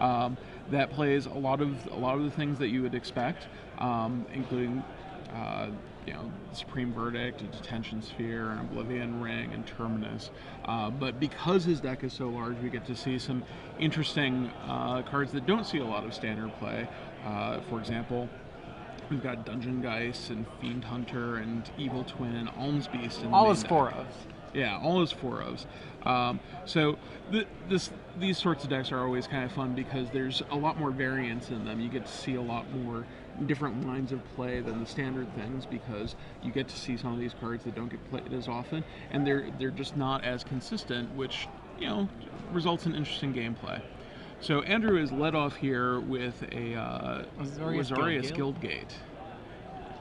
that plays a lot of the things that you would expect, including Supreme Verdict, a Detention Sphere, an Oblivion Ring, and Terminus. But because his deck is so large, we get to see some interesting cards that don't see a lot of standard play. For example, we've got Dungeon Geist and Fiend Hunter and Evil Twin and Alms Beast. All is 4-ofs. Yeah, all is 4-ofs. So these sorts of decks are always kind of fun because there's a lot more variance in them. You get to see a lot more different lines of play than the standard things because you get to see some of these cards that don't get played as often, and they're just not as consistent, which results in interesting gameplay. So Andrew is led off here with a Azorius Guildgate,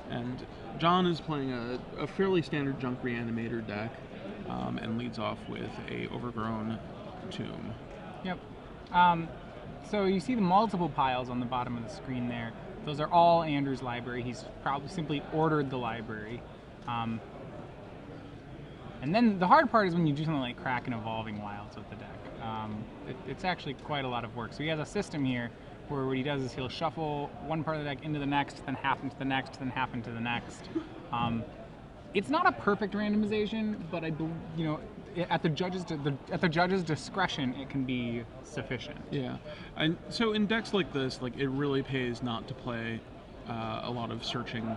and John is playing a fairly standard Junk Reanimator deck, and leads off with a Overgrown Tomb. Yep. So you see the multiple piles on the bottom of the screen there. Those are all Andrew's library. He's probably simply ordered the library. And then the hard part is when you do something like crack and Evolving Wilds with the deck. It's actually quite a lot of work. So he has a system here where what he does is he'll shuffle one part of the deck into the next, then half into the next, then half into the next. It's not a perfect randomization, but at the judge's discretion, it can be sufficient. Yeah, and so in decks like this, it really pays not to play a lot of searching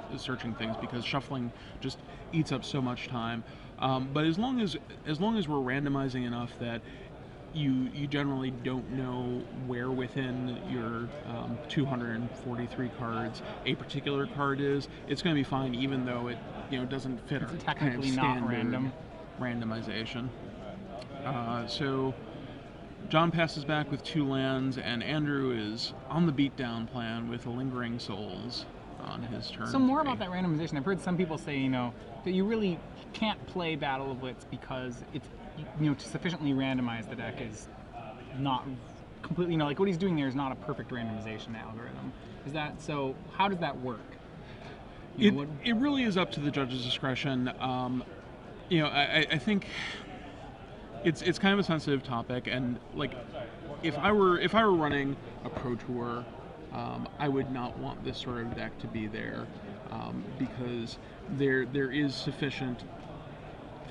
things because shuffling just eats up so much time. But as long as we're randomizing enough that you generally don't know where within your 243 cards a particular card is, it's going to be fine, even though it doesn't fit our technically kind of not random randomization. So John passes back with 2 lands, and Andrew is on the beatdown plan with a Lingering Souls on his turn. So more about that randomization. I've heard some people say, that you really can't play Battle of Wits because it's, to sufficiently randomize the deck is not completely, what he's doing there is not a perfect randomization algorithm. Is that so? How does that work? It really is up to the judge's discretion. I think it's kind of a sensitive topic, and if I were running a pro tour, I would not want this sort of deck to be there, because there is sufficient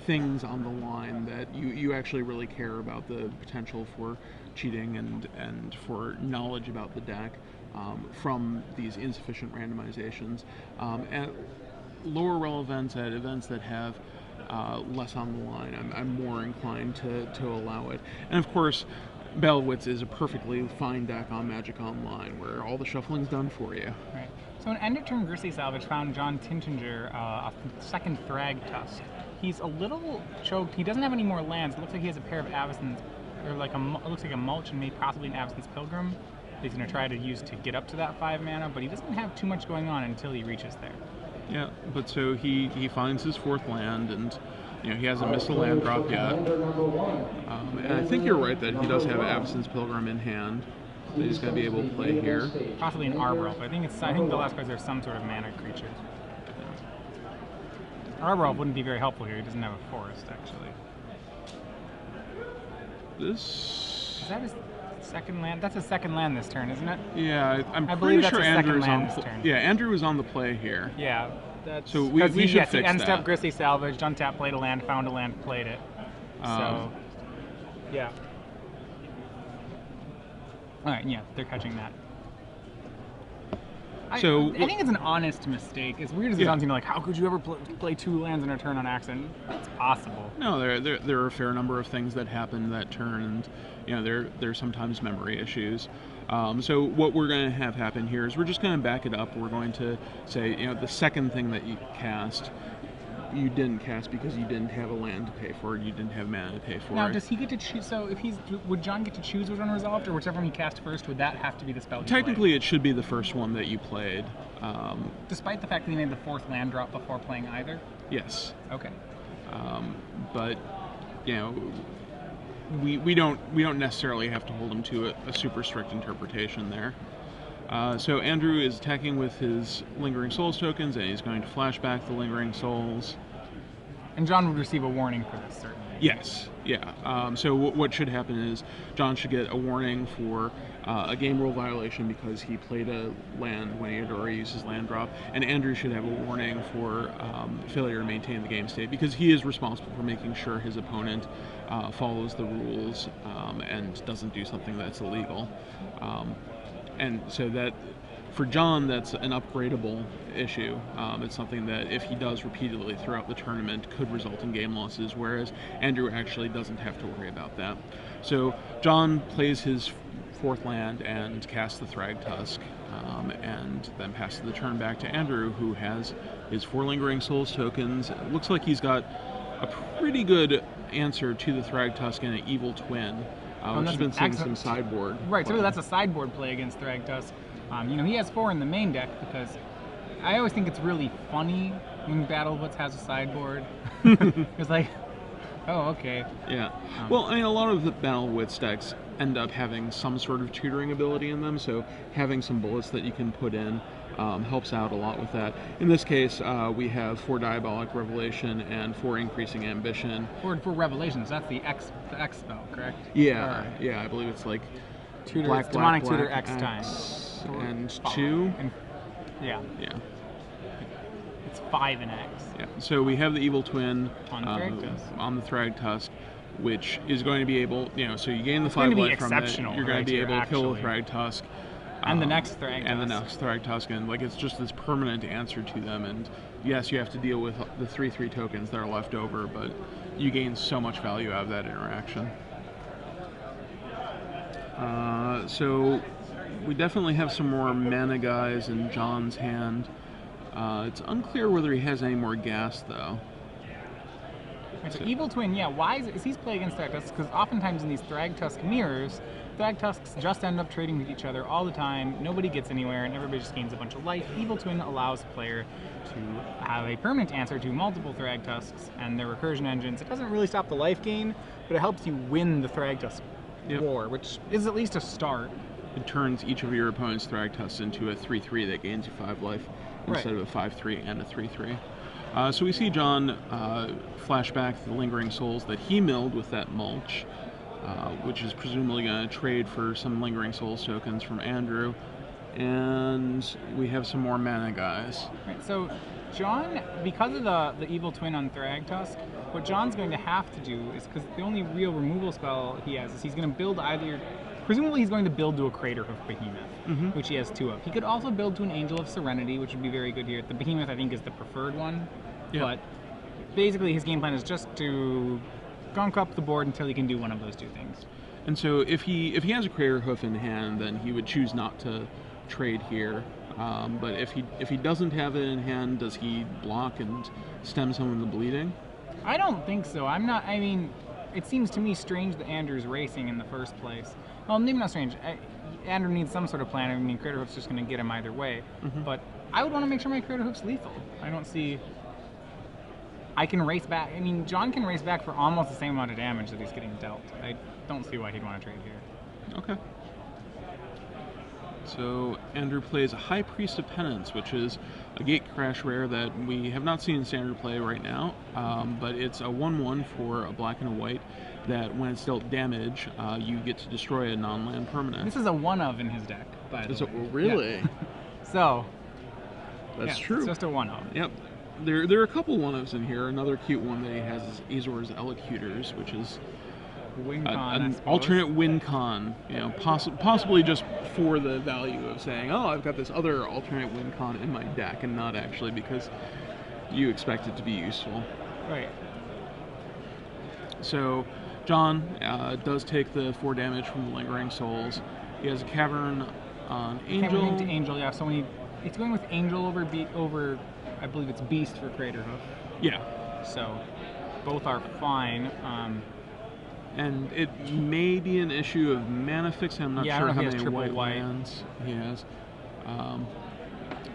things on the line that you actually really care about the potential for cheating and for knowledge about the deck from these insufficient randomizations. At lower relevance, at events that have less on the line, I'm more inclined to allow it. And of course, Battle of Wits is a perfectly fine deck on Magic Online where all the shuffling's done for you. Right. So an end-of-turn Grisly Salvage found John Tintinger a second Thrag Tusk. He's a little choked. He doesn't have any more lands. It looks like he has a pair of Avacyn's, or it looks like a Mulch and maybe possibly an Avacyn's Pilgrim that he's going to try to use to get up to that 5 mana, but he doesn't have too much going on until he reaches there. Yeah, but so he finds his 4th land, and he hasn't missed a land drop yet. And I think you're right that he does have Avacyn's Pilgrim in hand that he's going to be able to play here. Possibly an Arbor, but I think the last cards are some sort of mana creature. Arbor wouldn't be very helpful here. He doesn't have a forest, actually. Is that his second land? That's his second land this turn, isn't it? Yeah, I'm I pretty believe sure that's his Andrew's second on. land this turn. Yeah, Andrew is on the play here. Yeah, that's so we should fix he end that. step Grisly Salvage, untap, played a land, found a land, played it. So, yeah. All right, yeah, they're catching that. I think it's an honest mistake. As weird as it sounds, how could you ever play 2 lands in a turn on accident? It's possible. No, there are a fair number of things that happen that turn, and there's sometimes memory issues. So what we're going to have happen here is we're just going to back it up. We're going to say, the second thing that you cast, you didn't cast because you didn't have a land to pay for it, you didn't have mana to pay for it. Now, does he get to choose? So, would John get to choose which one resolved, or whichever one he cast first? Would that have to be the spell? Technically, it should be the first one that you played. Despite the fact that he made the 4th land drop before playing either. Yes. Okay. But we don't necessarily have to hold him to a super strict interpretation there. So Andrew is attacking with his Lingering Souls tokens, and he's going to flash back the Lingering Souls. And John would receive a warning for this, certainly. Yes, yeah. So what should happen is John should get a warning for a game rule violation because he played a land when he had already used his land drop, and Andrew should have a warning for failure to maintain the game state because he is responsible for making sure his opponent follows the rules and doesn't do something that's illegal. And so that, for John, that's an upgradable issue. It's something that if he does repeatedly throughout the tournament could result in game losses, whereas Andrew actually doesn't have to worry about that. So John plays his fourth land and casts the Thragtusk, and then passes the turn back to Andrew, who has his 4 Lingering Souls tokens. It looks like he's got a pretty good answer to the Thragtusk and an Evil Twin, which has been seeing some sideboard. Right, so that's a sideboard play against Thragtusk. He has 4 in the main deck because I always think it's really funny when BattleBlitz has a sideboard. It's like, oh, okay. Yeah. Well, I mean, a lot of the BattleBlitz decks end up having some sort of tutoring ability in them, so having some bullets that you can put in helps out a lot with that. In this case, we have 4 Diabolic Revelation and 4 Increasing Ambition. For Revelations, that's the X spell, correct? Yeah, I believe it's like Tutor, black, Demonic black, Tutor black, X times. And 2. Yeah. It's 5 and X. Yeah. So we have the Evil Twin on the Thragtusk, which is going to be able, so you gain the 5 life from it. You're going to be able to kill the Thragtusk. And the next Thragtusk. And the next Thragtusk. And it's just this permanent answer to them. And yes, you have to deal with the 3/3 tokens that are left over, but you gain so much value out of that interaction. So we definitely have some more mana guys in John's hand. It's unclear whether he has any more gas, though. So Evil Twin, why is he play against Thragtusk? Because oftentimes in these Thragtusk mirrors, Thragtusks just end up trading with each other all the time. Nobody gets anywhere, and everybody just gains a bunch of life. Evil Twin allows the player to have a permanent answer to multiple Thragtusks and their recursion engines. It doesn't really stop the life gain, but it helps you win the Thragtusk war, which is at least a start. It turns each of your opponent's Thragtusks into a 3/3 that gains you 5 life instead of a 5/3 and a 3/3. So we see John flash back the Lingering Souls that he milled with that mulch, which is presumably going to trade for some Lingering Souls tokens from Andrew. And we have some more mana guys. Right, so John, because of the Evil Twin on Thragtusk, what John's going to have to do is, because the only real removal spell he has is he's going to build presumably he's going to build to a Craterhoof Behemoth, which he has 2 of. He could also build to an Angel of Serenity, which would be very good here. The Behemoth, I think, is the preferred one. But basically his game plan is just to gunk up the board until he can do one of those 2 things. And so if he has a Craterhoof in hand, then he would choose not to trade here. But if he doesn't have it in hand, does he block and stem some of the bleeding? I don't think so. It seems to me strange that Andrew's racing in the first place. Well, maybe not strange. Andrew needs some sort of plan. Craterhoof's just going to get him either way. But I would want to make sure my Craterhoof's lethal. I don't see... I can race back. John can race back for almost the same amount of damage that he's getting dealt. I don't see why he'd want to trade here. Okay. So Andrew plays a High Priest of Penance, which is a gate crash rare that we have not seen in standard play right now, but it's a 1/1 for a black and a white that when it's dealt damage, you get to destroy a non-land permanent. This is a 1-of in his deck, by the way. Really? Yeah. So, that's true. It's just a 1-of. Yep. There are a couple 1-ofs in here. Another cute one that he has is Azor's Elocutors, which is an alternate win con, possibly just for the value of saying, oh, I've got this other alternate win con in my deck, and not actually because you expect it to be useful. Right. So John does take the 4 damage from the Lingering Souls. He has a Cavern on Angel. Cavern into Angel, yeah. So it's going with Angel over, I believe it's Beast for Craterhoof. Yeah. So both are fine. And it may be an issue of mana fixing. I'm not sure how many white lands he has.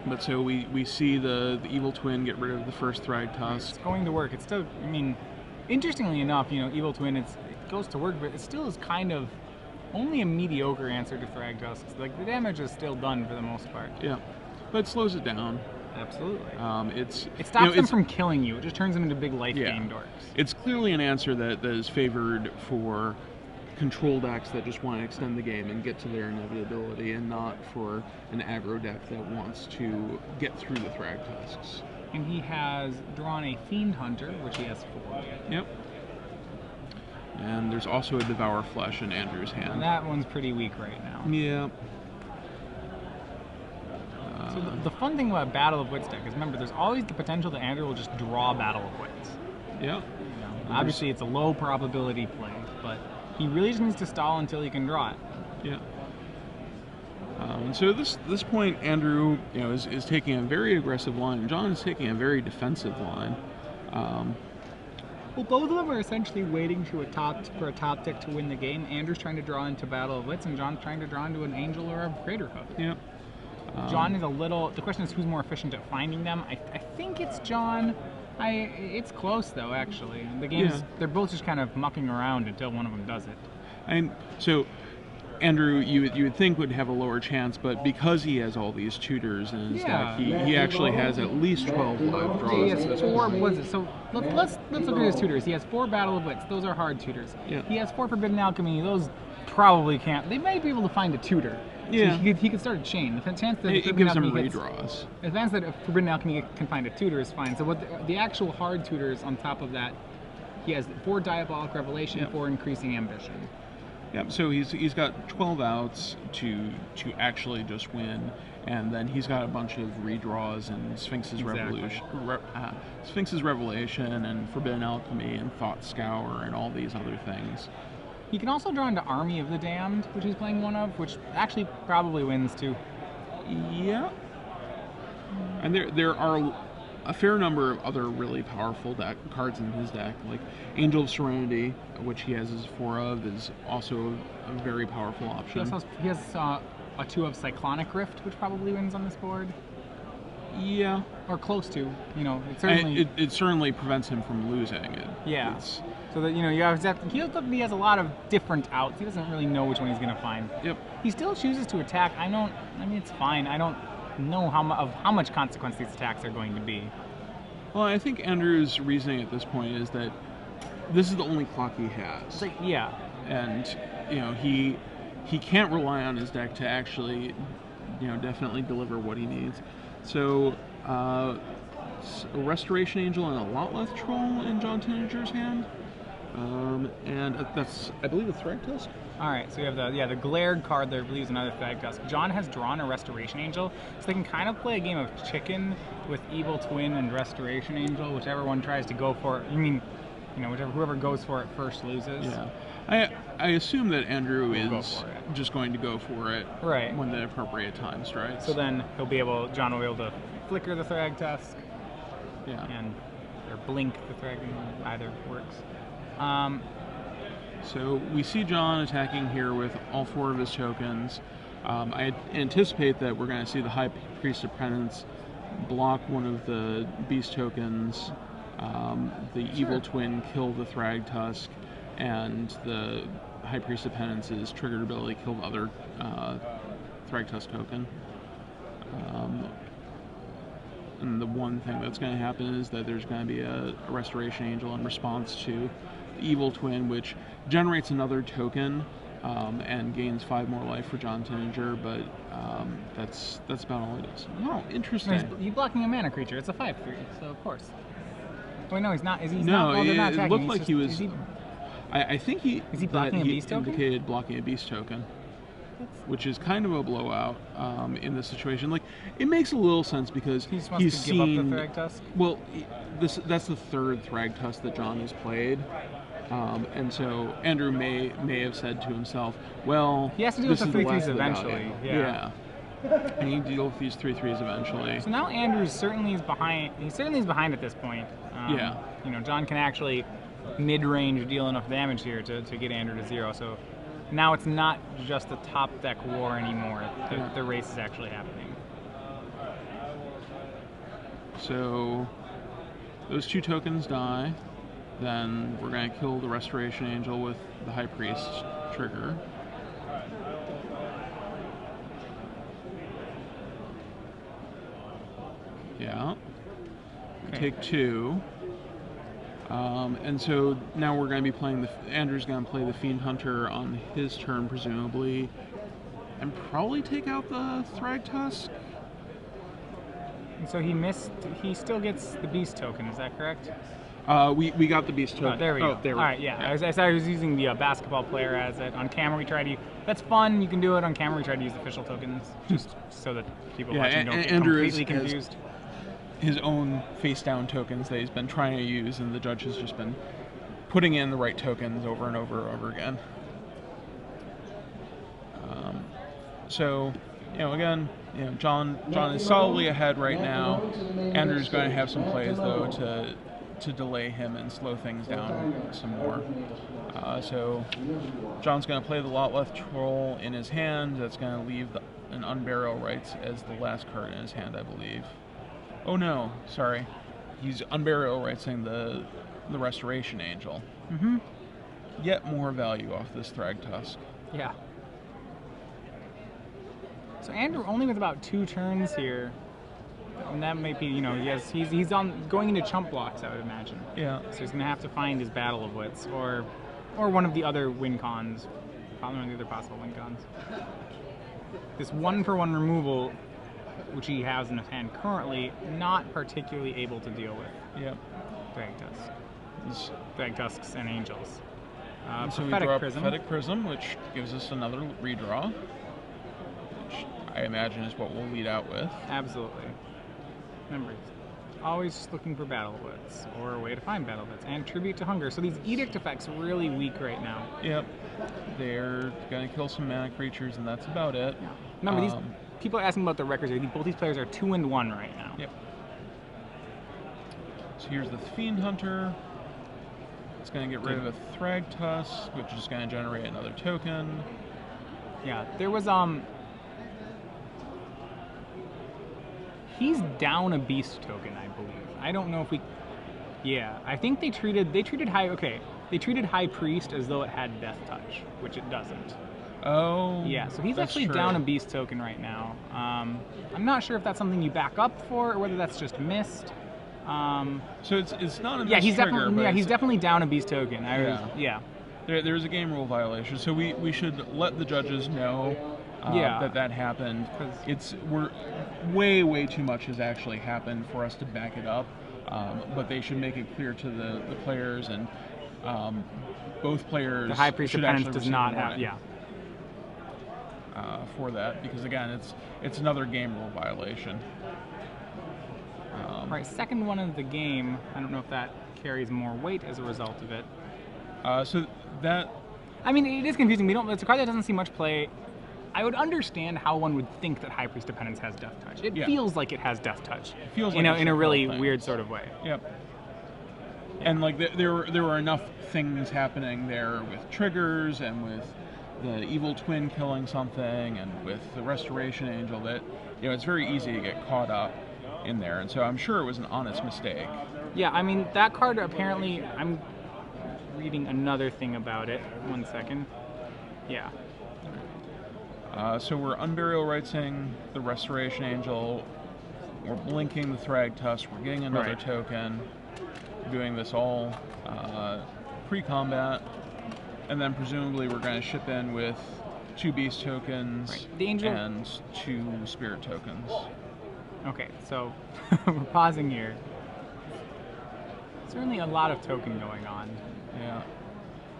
But so we see the Evil Twin get rid of the first Thragtusk. It's going to work. It's still, interestingly enough, Evil Twin, it goes to work, but it still is kind of only a mediocre answer to Thragtusks. The damage is still done for the most part. Yeah, but it slows it down. Absolutely. It's It stops them from killing you. It just turns them into big life gain dorks. It's clearly an answer that is favored for control decks that just want to extend the game and get to their inevitability, and not for an aggro deck that wants to get through the Thrag Tusks. And he has drawn a Fiend Hunter, which he has 4. Yep. And there's also a Devour Flesh in Andrew's hand. And that one's pretty weak right now. Yeah. So the fun thing about Battle of Wits deck is, remember, there's always the potential that Andrew will just draw Battle of Wits. Yeah. Obviously, it's a low probability play, but he really just needs to stall until he can draw it. Yeah. And so this point, Andrew, is taking a very aggressive line, and John is taking a very defensive line. Well, both of them are essentially waiting for a top deck to win the game. Andrew's trying to draw into Battle of Wits, and John's trying to draw into an Angel or a Greater Hook. Yeah. John is a little. The question is who's more efficient at finding them. I think it's John. It's close though, actually. The games they're both just kind of mucking around until one of them does it. And so Andrew, you would think would have a lower chance, but because he has all these tutors in his deck, he actually has at least 12 live draws. He has 4. What is it? So let's look at his tutors. He has 4 Battle of Wits. Those are hard tutors. Yeah. He has 4 Forbidden Alchemy. Those probably can't. They might be able to find a tutor. Yeah. So he could start a chain. The chance that it gives him redraws. The chance that Forbidden Alchemy can find a tutor is fine. So what the actual hard tutors on top of that, he has 4 Diabolic Revelation, 4 Increasing Ambition. Yeah, so he's got 12 outs to actually just win, and then he's got a bunch of redraws and Sphinx's Revelation and Forbidden Alchemy and Thought Scour and all these other things. He can also draw into Army of the Damned, which he's playing one of, which actually probably wins too. Yeah. And there are a fair number of other really powerful cards in his deck, like Angel of Serenity, which he has 4 of, is also a very powerful option. He has a 2 of Cyclonic Rift, which probably wins on this board. Yeah. Or close to. It certainly... It certainly prevents him from losing it. Yeah. So that, you have he has a lot of different outs. He doesn't really know which one he's going to find. Yep. He still chooses to attack. It's fine. I don't know how much consequence these attacks are going to be. Well, I think Andrew's reasoning at this point is that this is the only clock he has. And he can't rely on his deck to actually definitely deliver what he needs. So a Restoration Angel and a Lotleth Troll in John Tintinger's hand. And that's, I believe, a Thrag Tusk. All right, so we have the Glared card that leaves another Thrag Tusk. John has drawn a Restoration Angel, so they can kind of play a game of chicken with Evil Twin and Restoration Angel, whichever one tries to go for it. Whoever goes for it first loses. Yeah, I assume that Andrew is just going to go for it when the appropriate time strikes. So then John will be able to flicker the Thrag Tusk. Yeah. Or blink the Thrag, either works. So we see John attacking here with all 4 of his tokens. I anticipate that we're going to see the High Priest of Penance block one of the beast tokens, the Evil Twin kill the Thrag Tusk, and the High Priest of Penance's triggered ability kill the other Thrag Tusk token. And the one thing that's going to happen is that there's going to be a Restoration Angel in response to the Evil Twin, which generates another token and gains 5 more life for John Tintinger, but that's about all it is. Oh, interesting. He's blocking a mana creature. It's a 5/3, so of course. Wait, no, he's not. Is he no, not? Well, it looked like he was. I think he. Is he blocking a beast token? Indicated blocking a beast token, which is kind of a blowout in this situation. Like, it makes a little sense because he's to give up the Thrag Tusk. Well, that's the 3rd Thrag Tusk that John has played. And so Andrew may have said to himself, well, he has to deal with the 3/3s eventually. Yeah. I need to deal with these 3/3s eventually. So now Andrew certainly is behind. He certainly is behind at this point. John can actually mid-range deal enough damage here to get Andrew to 0. So now it's not just a top deck war anymore. The race is actually happening. So those 2 tokens die. Then we're going to kill the Restoration Angel with the High Priest trigger. Yeah. Okay. Take 2. And so now we're going to be playing Andrew's going to play the Fiend Hunter on his turn, presumably, and probably take out the Thragtusk. And so he still gets the beast token, is that correct? We got the beast token. Oh, there we go. There we All right, yeah. I said I was using the basketball player as it. On camera, we tried to. That's fun. You can do it on camera. We tried to use official tokens just so that people watching don't get completely confused. His own face down tokens that he's been trying to use, and the judge has just been putting in the right tokens over and over and over again. So, again, John is solidly ahead right now. Andrew's going to have some plays though to delay him and slow things down some more. So John's going to play the Lotleth Troll in his hand. That's going to leave an Unburial Rites as the last card in his hand, I believe. Oh no, sorry. He's Unburial Rightsing the Restoration Angel. Mm-hmm. Yet more value off this Thragtusk. Yeah. So Andrew only with about 2 turns here. And that might be, he's going into chump blocks, I would imagine. Yeah. So he's going to have to find his Battle of Wits or one of the other win cons. Probably one of the other possible win cons. This 1-for-1 removal, which he has in his hand currently, not particularly able to deal with. Yep. Thragtusks and Angels. So we draw Prophetic Prism, which gives us another redraw, which I imagine is what we'll lead out with. Absolutely. Remember, always looking for Battle Wits or a way to find Battle Wits, and Tribute to Hunger. So these Edict effects are really weak right now. Yep. They're going to kill some mana creatures, and that's about it. Yeah. Remember, these people are asking about the records here. Both these players are 2-1 right now. Yep. So here's the Fiend Hunter. It's going to get rid of a Thragtusk, which is going to generate another token. Yeah, there was he's down a beast token, I believe. I don't know if we. Yeah, I think they treated High Priest as though it had Death Touch, which it doesn't. Oh. Yeah, so he's actually true. down a beast token right now. I'm not sure if that's something you back up for or whether that's just missed. So it's not a yeah, he's trigger, definitely down a beast token. There's a game rule violation, so we should let the judges know that happened. We're way too much has actually happened for us to back it up, but they should make it clear to the players, and both players. The High Priest of Penance does not have for that, because again it's another game rule violation. Right, second one of the game. I don't know if that carries more weight as a result of it. So that. I mean, it is confusing. It's a card that doesn't see much play. I would understand how one would think that High Priest of Penance has Death Touch. It feels like it has Death Touch. It feels like in a really weird sort of way. Yep. And like there were enough things happening there with triggers and with the Evil Twin killing something and with the Restoration Angel that it's very easy to get caught up in there, and so I'm sure it was an honest mistake. Yeah, I mean that card apparently. I'm reading another thing about it. 1 second. Yeah. So we're Unburial Rightsing the Restoration Angel. We're blinking the Thragtusk. We're getting another token. Doing this all pre-combat, and then presumably we're going to ship in with 2 beast tokens and 2 spirit tokens. Okay, so we're pausing here. Certainly a lot of token going on. Yeah.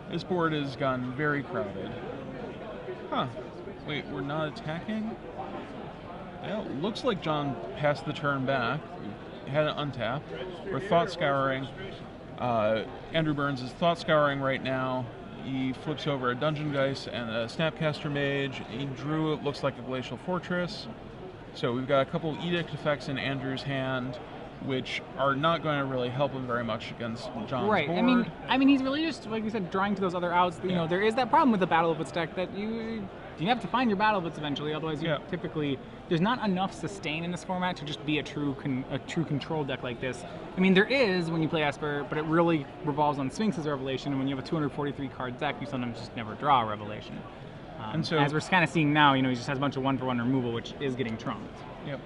This board has gotten very crowded. Huh. Wait, we're not attacking? Yeah, looks like John passed the turn back. We had it untapped. We're Thought Scouring. Andrew Burns is Thought Scouring right now. He flips over a Dungeon Geist and a Snapcaster Mage. He drew it looks like a Glacial Fortress. So we've got a couple of Edict effects in Andrew's hand, which are not going to really help him very much against John's board. I mean, he's really just, like you said, drawing to those other outs. You know, there is that problem with the Battle of Wits deck that you have to find your Battle of Wits eventually. Otherwise, typically there's not enough sustain in this format to just be a true control deck like this. I mean, there is when you play Esper, but it really revolves on Sphinx's Revelation. And when you have a 243 card deck, you sometimes just never draw a Revelation. And so, as we're kind of seeing now, he just has a bunch of 1-for-1 removal, which is getting trumped. Yep.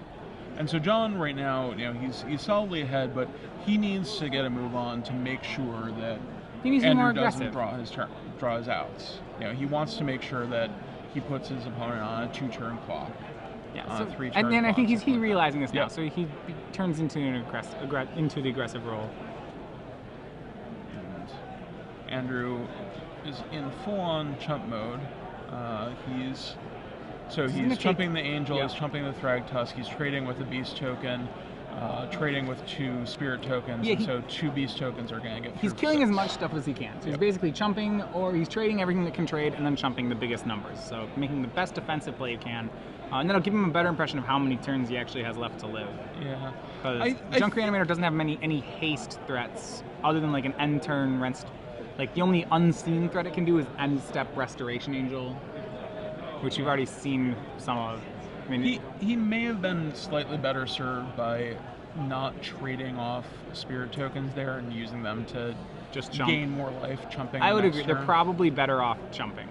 And so John right now, he's solidly ahead, but he needs to get a move on to make sure that he needs to be more Andrew doesn't aggressive. draw his outs. He wants to make sure that he puts his opponent on a 2-turn clock. Yeah, so, 3-turn and then I think he's like realizing this now, yeah. so he turns into the aggressive role. And Andrew is in full-on chump mode. He's chumping the Angel, he's chumping the Thragtusk, he's trading with a Beast token, trading with 2 Spirit tokens, and so 2 Beast tokens are going to get through. He's killing as much stuff as he can. So he's basically chumping, or he's trading everything that can trade, and then chumping the biggest numbers. So making the best defensive play he can. And that'll give him a better impression of how many turns he actually has left to live. Yeah. Because Junk Reanimator doesn't have any haste threats, other than like an end turn rest. Like the only unseen threat it can do is end step Restoration Angel, which you've already seen some of. I mean, he may have been slightly better served by not trading off Spirit tokens there and using them to just gain more life, chumping. I would agree. Turn. They're probably better off chumping.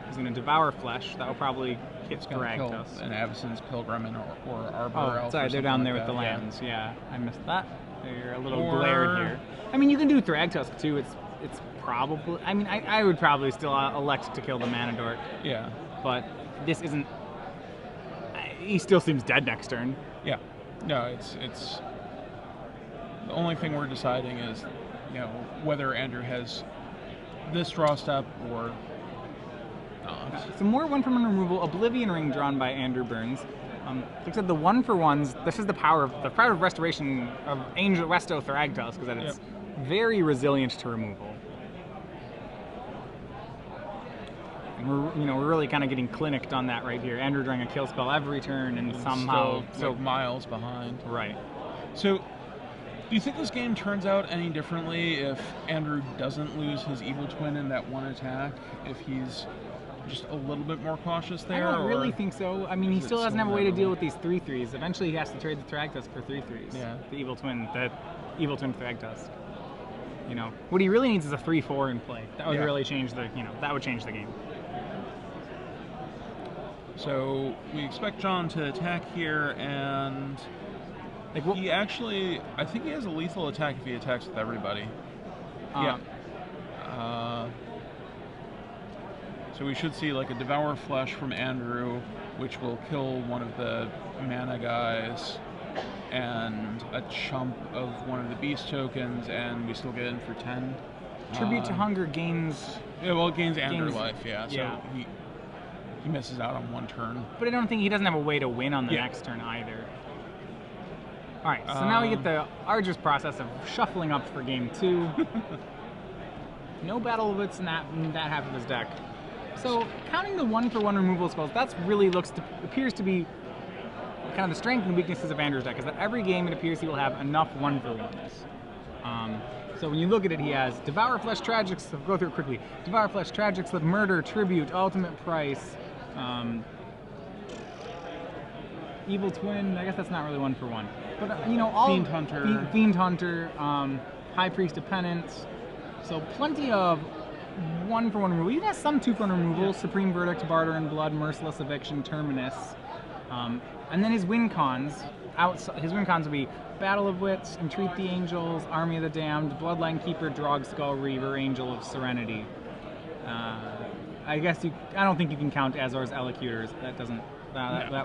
He's going to Devour Flesh. That will probably hit Thragtusk. An Avacyn's Pilgrim or Arbor Elf. Oh, sorry, they're down there with the lands. Yeah, I missed that. They're a little glared here. I mean, you can do Thragtusk too. It's probably. I mean, I would probably still elect to kill the Mana Dork. Yeah. But this isn't. He still seems dead next turn. Yeah. No, it's. The only thing we're deciding is, whether Andrew has this draw step or not. Some more 1-for-1 removal. Oblivion Ring drawn by Andrew Burns. Looks at the 1-for-1s. This is the power of restoration of Angel Resto Thragtusk, because that it's very resilient to removal. And we're really kind of getting clinicked on that right here. Andrew drawing a kill spell every turn, and somehow still miles behind. Right. So, do you think this game turns out any differently if Andrew doesn't lose his Evil Twin in that one attack? If he's just a little bit more cautious there? I don't really think so. I mean, he still doesn't have a way to deal with these 3/3s. Eventually, he has to trade the Thragtusk for 3/3s. Yeah. The Evil Twin Thragtusk. What he really needs is a 3/4 in play. That would really change that would change the game. So we expect John to attack here, and I think he has a lethal attack if he attacks with everybody. So we should see like a Devour Flesh from Andrew, which will kill one of the mana guys, and a chump of one of the Beast tokens, and we still get in for 10. Tribute to Hunger gains. Yeah, well, it gains Andrew life. Yeah. So yeah. He misses out on 1 turn. But I don't think he doesn't have a way to win on the next turn either. All right, so now we get the arduous process of shuffling up for game 2. No Battle of Wits in that half of his deck. So counting the 1-for-1 removal spells, that's really appears to be kind of the strength and weaknesses of Andrew's deck, is that every game it appears he will have enough 1-for-1s. So when you look at it, he has Devour Flesh Tragics, so go through it quickly. Devour Flesh Tragics with Murder, Tribute, Ultimate Price, Evil Twin, I guess that's not really 1-for-1. But, all... Fiend Hunter, High Priest of Penance. So plenty of 1-for-1 removal. He has some 2-for-1 removal, Supreme Verdict, Barter and Blood, Merciless Eviction, Terminus. And then his win cons, his win cons will be Battle of Wits, Entreat the Angels, Army of the Damned, Bloodline Keeper, Drog Skull Reaver, Angel of Serenity. I don't think you can count Azor's Elocutors. That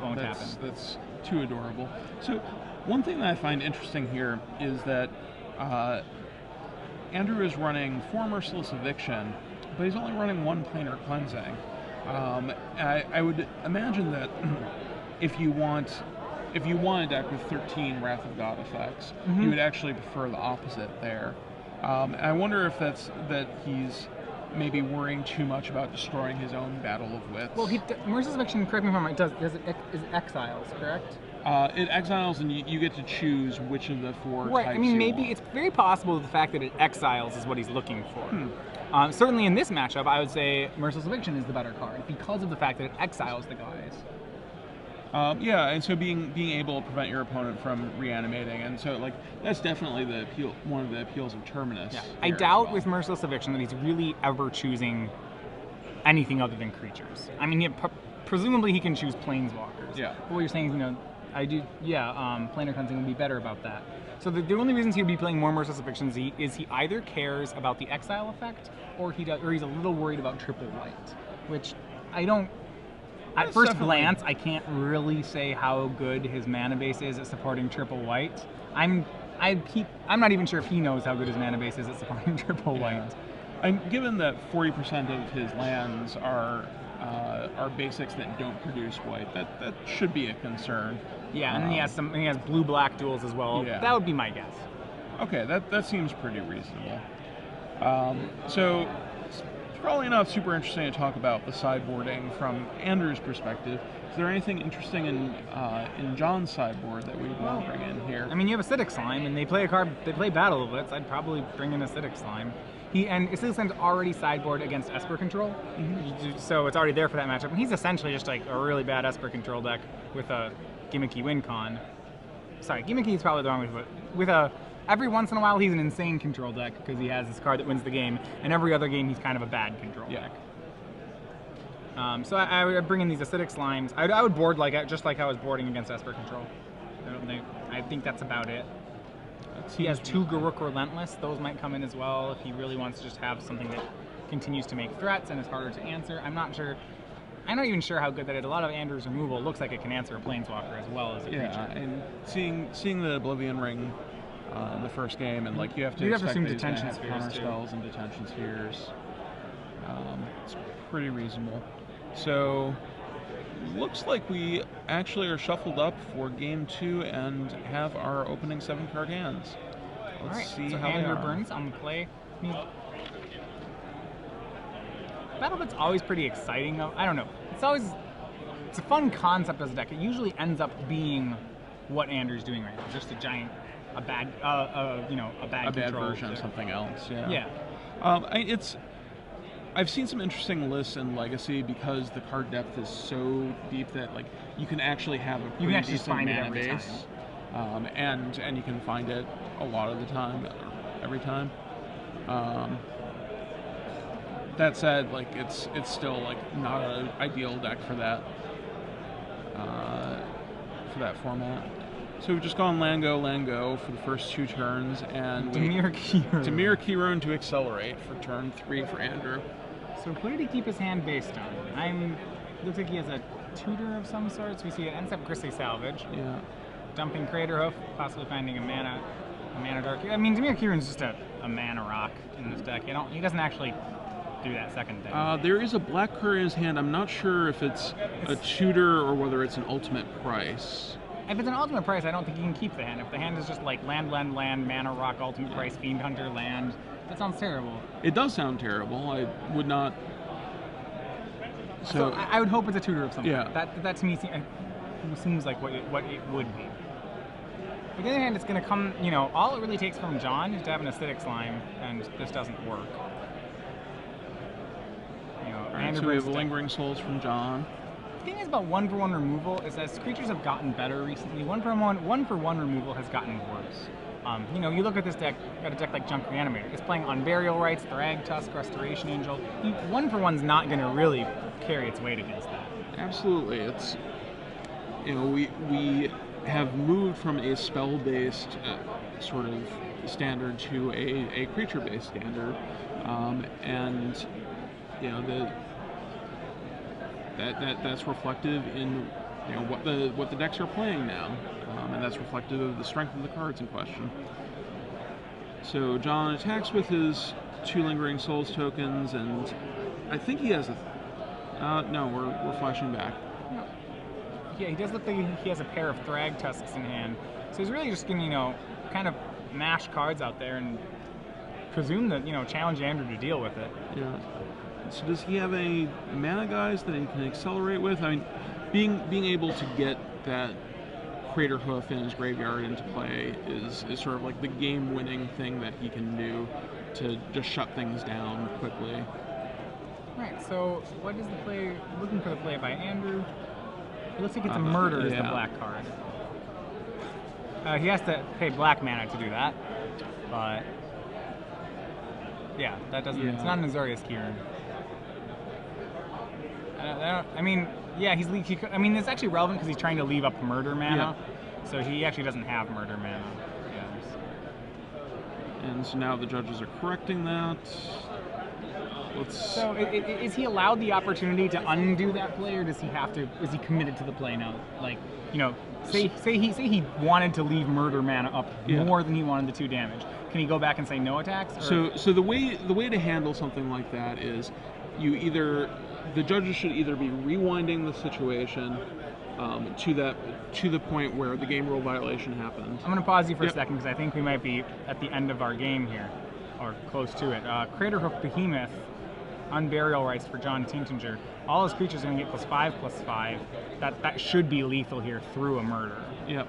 won't happen. That's too adorable. So one thing that I find interesting here is that Andrew is running 4 Merciless Eviction, but he's only running 1 Planar Cleansing. I would imagine that if you want a deck with 13 Wrath of God effects, you would actually prefer the opposite there. I wonder if that's that he's maybe worrying too much about destroying his own Battle of Wits. Well, Merciless Eviction, correct me if I'm right, is exiles, correct? It exiles, and you get to choose which of the 4 right, types I mean, you maybe want. it's very possible the fact that it exiles is what he's looking for. Certainly in this matchup, I would say Merciless Eviction is the better card because of the fact that it exiles the guys. And so being able to prevent your opponent from reanimating, and so that's definitely one of the appeals of Terminus. Yeah. I doubt with Merciless Eviction that he's really ever choosing anything other than creatures. I mean, presumably he can choose planeswalkers. Yeah. But what you're saying is, I do. Yeah, planar cleansing would be better about that. So the only reasons he would be playing more Merciless Eviction Z is he either cares about the exile effect, or he's a little worried about triple white, which I don't. At first glance, I can't really say how good his mana base is at supporting triple white. I'm not even sure if he knows how good his mana base is at supporting triple white. And given that 40% of his lands are basics that don't produce white, that should be a concern. Yeah, and then he has blue-black duels as well. Yeah. That would be my guess. Okay, that seems pretty reasonable. So it's probably not super interesting to talk about the sideboarding from Andrew's perspective. Is there anything interesting in John's sideboard that we want to bring in here? I mean, you have Acidic Slime, and they play Battle of Blitz. I'd probably bring in Acidic Slime. Acidic Slime's already sideboard against Esper Control, so it's already there for that matchup. And he's essentially just like a really bad Esper Control deck with a gimmicky win con. Sorry, gimmicky is probably the wrong way to put it. With every once in a while, he's an insane control deck because he has this card that wins the game, and every other game, he's kind of a bad control deck. So I would bring in these Acidic Slimes. I would board just like I was boarding against Esper Control. I think that's about it. He has 2 Garruk Relentless. Those might come in as well if he really wants to just have something that continues to make threats and is harder to answer. I'm not even sure how good that is. A lot of Andrew's removal looks like it can answer a Planeswalker as well as a creature. Yeah, and seeing the Oblivion Ring in the first game, and like you have to expect assume that he's detention gonna have spheres counter spells and detention spheres. It's pretty reasonable. So looks like we actually are shuffled up for game 2 and have our opening 7-card hands. Let's see so how Andrew they are. Burns on the play. Battle Bit's always pretty exciting though. I don't know. It's a fun concept as a deck. It usually ends up being what Andrew's doing right now. Just a bad version of something else. Yeah. I've seen some interesting lists in Legacy because the card depth is so deep that like you can actually have a pretty decent mana base, and you can find it a lot of the time, every time. That said, like it's still like not an ideal deck for that format. So we've just gone land go for the first 2 turns, and Dimir Keyroon to accelerate for turn 3 for Andrew. So what did he keep his hand based on? Looks like he has a tutor of some sorts. We see it ends up Grisly Salvage. Yeah. Dumping Craterhoof, possibly finding a mana dark. I mean, Dimir Keyroon's just a mana rock in this deck. He doesn't actually do that second thing. There is a black card in his hand. I'm not sure if it's a tutor or whether it's an ultimate price. If it's an ultimate price, I don't think you can keep the hand. If the hand is just like land, mana rock, ultimate price, Fiend Hunter, land, that sounds terrible. It does sound terrible. I would not. So I would hope it's a tutor of some kind. Yeah. That to me seems like what it would be. On the other hand, it's going to come. All it really takes from John is to have an Acidic Slime, and this doesn't work. Right, so we have Lingering Souls from John. The thing is about 1-for-1 removal is as creatures have gotten better recently, 1-for-1 removal has gotten worse. You look at this deck, got a deck like Junk Reanimator. It's playing on Burial Rites, Thrag Tusk, Restoration Angel. 1-for-1's not going to really carry its weight against that. Absolutely, it's we have moved from a spell-based sort of standard to a creature-based standard, and that's reflective in what the decks are playing now, and that's reflective of the strength of the cards in question. So John attacks with his 2 Lingering Souls tokens, and I think he has no, we're flashing back. Yeah, he does look like he has a pair of Thrag Tusks in hand, so he's really just gonna kind of mash cards out there and presume that challenge Andrew to deal with it. Yeah. So does he have any mana guys that he can accelerate with? I mean, being able to get that Craterhoof in his graveyard into play is sort of like the game-winning thing that he can do to just shut things down quickly. Right, so what is the play? Looking for the play by Andrew. It looks like it's a murder is the black card. He has to pay black mana to do that, but yeah, that doesn't. It's not an Azorius Keyroon. I mean, Yeah, I mean, it's actually relevant because he's trying to leave up murder mana. Yeah. So he actually doesn't have murder mana. And so now the judges are correcting that. So is he allowed the opportunity to undo that play, or does he have to? Is he committed to the play now? Like, say he wanted to leave murder mana up more than he wanted the 2 damage. Can he go back and say no attacks? Or? So the way to handle something like that is the judges should either be rewinding the situation to the point where the game rule violation happened. I'm going to pause you for a second because I think we might be at the end of our game here, or close to it. Craterhoof Behemoth, Unburial Rights for John Tintinger. All his creatures are going to get +5/+5. That should be lethal here through a murder. Yep.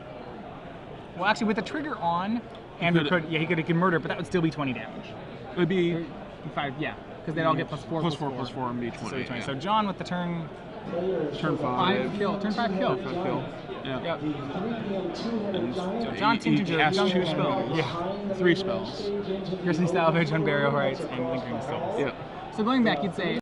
Well, actually, with the trigger on, Andrew he could murder, but that would still be 20 damage. It would be 5, yeah, because they'd all get +4/+4 and be 20. So, so John with the turn 5 kill. Turn 5 kill. Yeah. Yep. And so John Tintinger has 2 spells. Yeah. 3 spells. Grisly Salvage, Unburial Rights, and Lingering Souls. Yeah. So going back, you'd say